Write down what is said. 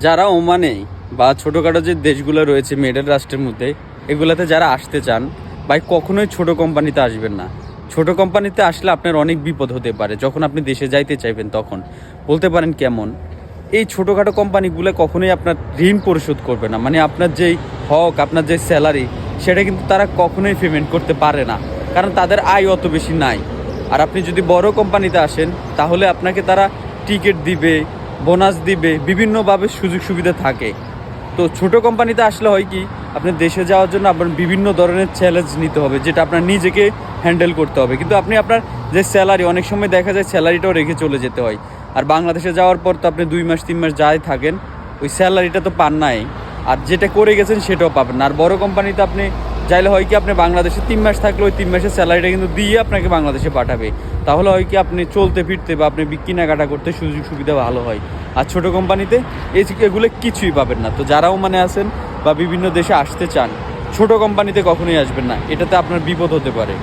যারা ওমানে বা ছোটোখাটো যে দেশগুলো রয়েছে মিডল রাষ্ট্রের মধ্যে, এগুলাতে যারা আসতে চান, ভাই কখনোই ছোট কোম্পানিতে আসবেন না। ছোট কোম্পানিতে আসলে আপনার অনেক বিপদ হতে পারে। যখন আপনি দেশে যাইতে চাইবেন তখন বলতে পারেন কেমন, এই ছোটোখাটো কোম্পানিগুলো কখনোই আপনার ঋণ পরিশোধ করবে না। মানে আপনার যেই হক, আপনার যে স্যালারি, সেটা কিন্তু তারা কখনোই পেমেন্ট করতে পারে না, কারণ তাদের আয় অত বেশি নাই। আর আপনি যদি বড় কোম্পানিতে আসেন, তাহলে আপনাকে তারা টিকিট দিবে, বোনাস দিবে, বিভিন্নভাবে সুযোগ সুবিধা থাকে। তো ছোট কোম্পানিতে আসলে হয় কি, আপনি দেশে যাওয়ার জন্য আপনার বিভিন্ন ধরনের চ্যালেঞ্জ নিতে হবে, যেটা আপনার নিজেকে হ্যান্ডেল করতে হবে। কিন্তু আপনি আপনার যে স্যালারি, অনেক সময় দেখা যায় স্যালারিটাও রেখে চলে যেতে হয়। আর বাংলাদেশে যাওয়ার পর তো আপনি 2 মাস 3 মাস যাই থাকেন, ওই স্যালারিটা তো পান নাই, আর যেটা করে গেছেন সেটাও পাবেন না। আর বড় কোম্পানিতে আপনি চাইলে হয় কি, আপনি বাংলাদেশে 3 মাস থাকলে ওই 3 মাসের স্যালারিটা কিন্তু দিয়ে আপনাকে বাংলাদেশে পাঠাবে। তাহলে হয় কি, আপনি চলতে ফিরতে বা আপনি কেনাকাটা করতে সুযোগ সুবিধা ভালো হয়। আর ছোটো কোম্পানিতে এগুলো কিছুই পাবেন না। তো যারাও মানে আছেন বা বিভিন্ন দেশে আসতে চান, ছোট কোম্পানিতে কখনোই আসবেন না, এটাতে আপনার বিপদ হতে পারে।